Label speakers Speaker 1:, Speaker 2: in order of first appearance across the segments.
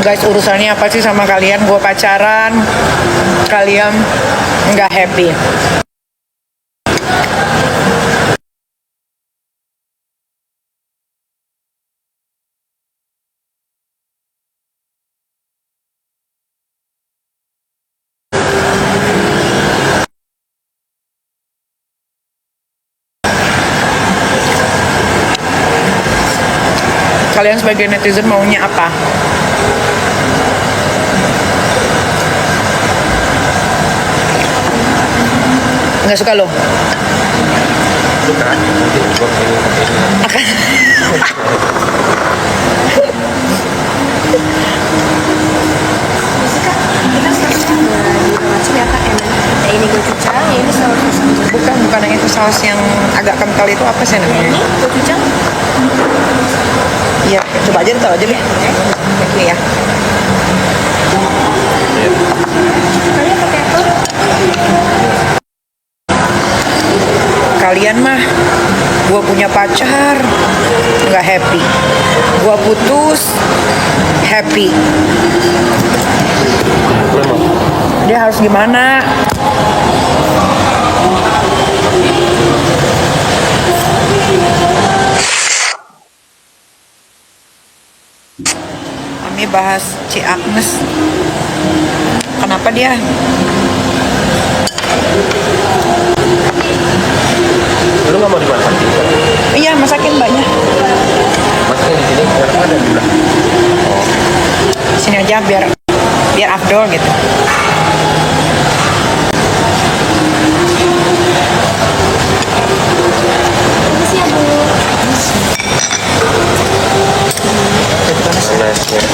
Speaker 1: Guys, urusannya apa sih sama kalian? Gue pacaran, kalian nggak happy. Kalian sebagai netizen maunya apa? Nggak suka lo?
Speaker 2: Suka, mungkin gue pengen pakai
Speaker 3: Kita sekarang di lokasi ya kak, yang ini gochujang, yang ini saus.
Speaker 1: Bukan yang itu saus yang agak kental itu apa sih namanya?
Speaker 3: Ini gochujang.
Speaker 1: Iya, coba aja tahu aja deh. Ini ya.
Speaker 3: Kalian pakai apa?
Speaker 1: Kalian mah, gue punya pacar, nggak happy. Gue putus, happy. Dia harus gimana? Kami bahas Ci Agnes. Kenapa dia?
Speaker 2: Lu nggak mau dimasakin?
Speaker 1: Iya, masakin mbaknya.
Speaker 2: Masaknya di sini, kenapa ada di belakang?
Speaker 1: Sini aja biar afdol gitu.
Speaker 3: Ini sih ya bu.
Speaker 2: Panasnya.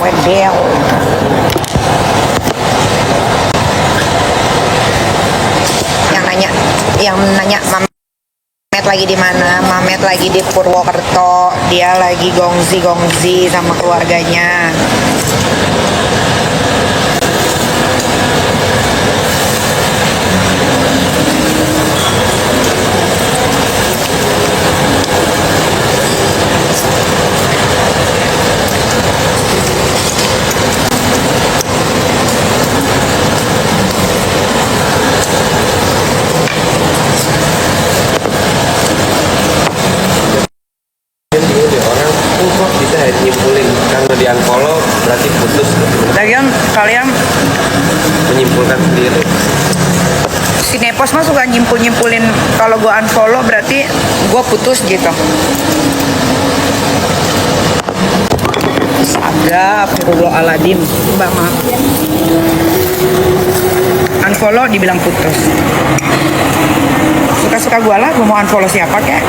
Speaker 1: Wedel. Yang nanya Mamet lagi di mana? Mamet lagi di Purwokerto. Dia lagi gongzi sama keluarganya.
Speaker 2: Nyimpulin karena di unfollow berarti putus.
Speaker 1: Lagian kalian
Speaker 2: Menyimpulkan sendiri.
Speaker 1: si Nepos mah suka nyimpulin kalau gue unfollow berarti gue putus gitu. Astagfirullahaladzim. Mbak maaf. Unfollow dibilang putus. Suka-suka gue lah, gue mau unfollow siapa kek.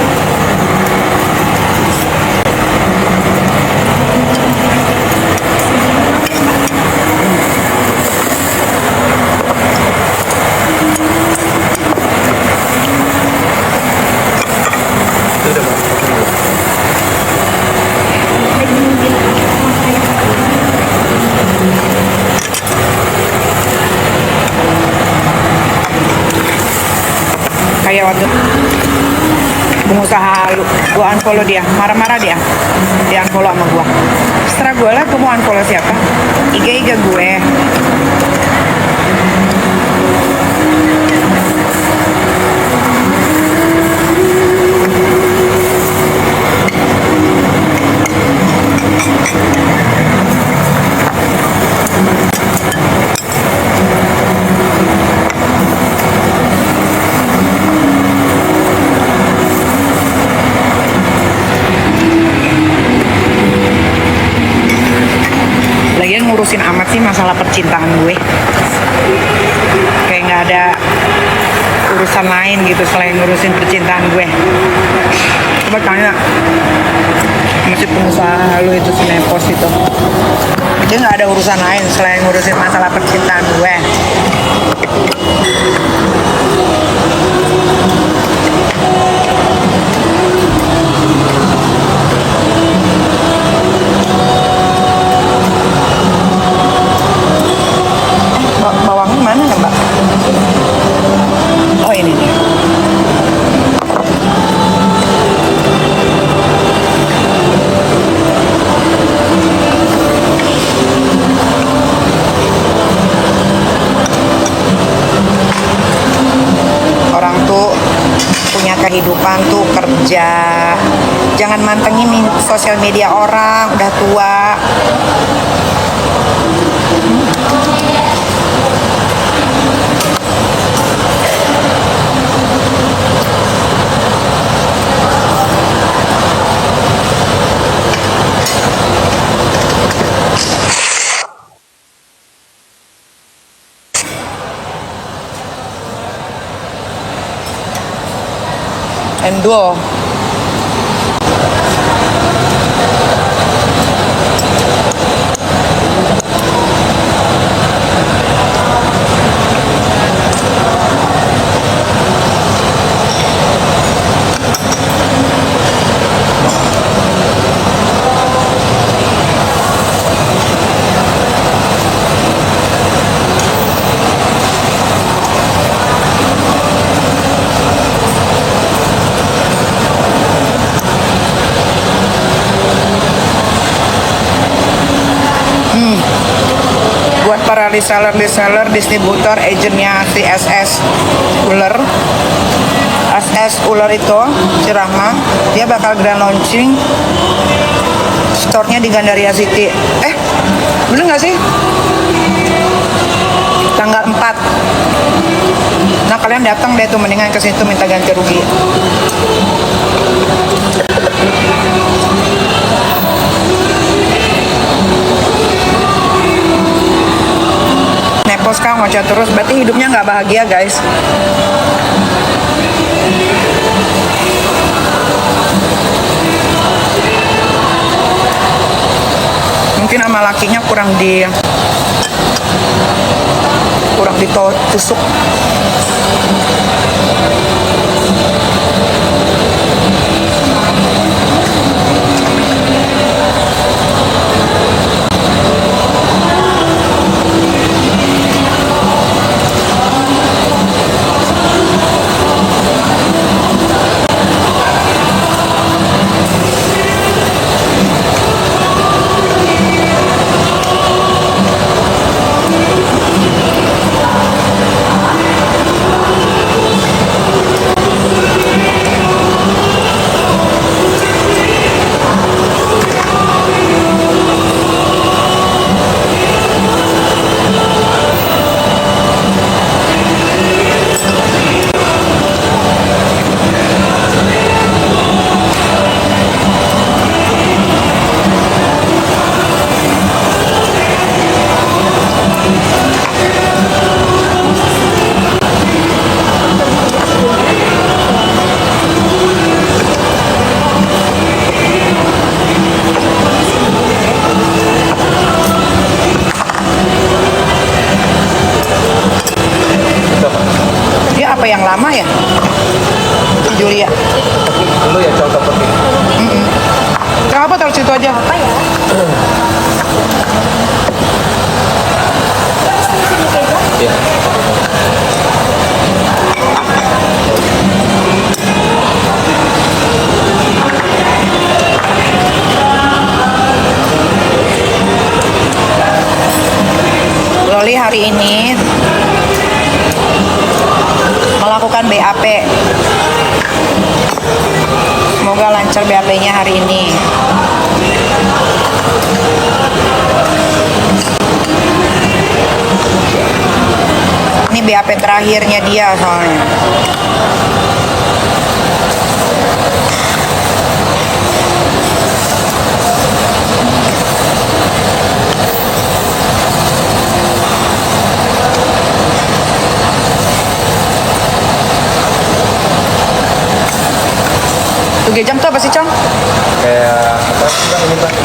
Speaker 1: Kayak waktu pengusaha lu, gue unfollow dia, marah-marah dia unfollow sama gue. Setelah gue lah, gue mau unfollow siapa? IG gue. Lagian ngurusin amat sih masalah percintaan gue. Kayak nggak ada urusan lain gitu selain ngurusin percintaan gue. Coba tanya masih pengusaha lu itu si Nepos itu, dia nggak ada urusan lain selain ngurusin masalah percintaan gue. Bawangnya mana ya mbak? aja. Jangan mantengin sosial media orang udah tua. Endul. Buat para reseller, distributor, agentnya si SS Uler. SS Uler itu Cirahma, dia bakal grand launching store-nya di Gandaria City. Bener nggak sih? Tanggal 4. Nah kalian datang deh tuh, mendingan ke situ minta ganti rugi. Nepos kang ngoceh terus, berarti hidupnya nggak bahagia guys. Mungkin sama lakinya kurang ditusuk. Dia apa yang lama ya? Julia.
Speaker 2: Dulu ya contoh seperti ini.
Speaker 1: Kenapa taruh situ aja?
Speaker 3: Apa ya?
Speaker 2: Ya.
Speaker 1: Loli hari ini melakukan BAP. Semoga lancar BAP-nya hari ini. Ini BAP terakhirnya dia soalnya. Tuh jam tuh apa sih, Cong?
Speaker 2: Kayak apa sih Bang, ini Bang?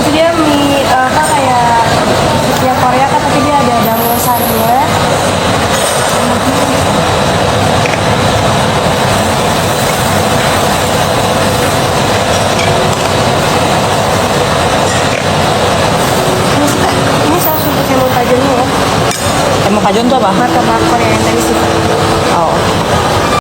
Speaker 3: Itu dia mie apa kayak ya Korea kan, tapi dia ada damosannya. Ini saus untuk yang tajam ya.
Speaker 1: Temu kajon tuh apa?
Speaker 3: Martabak Korea yang tadi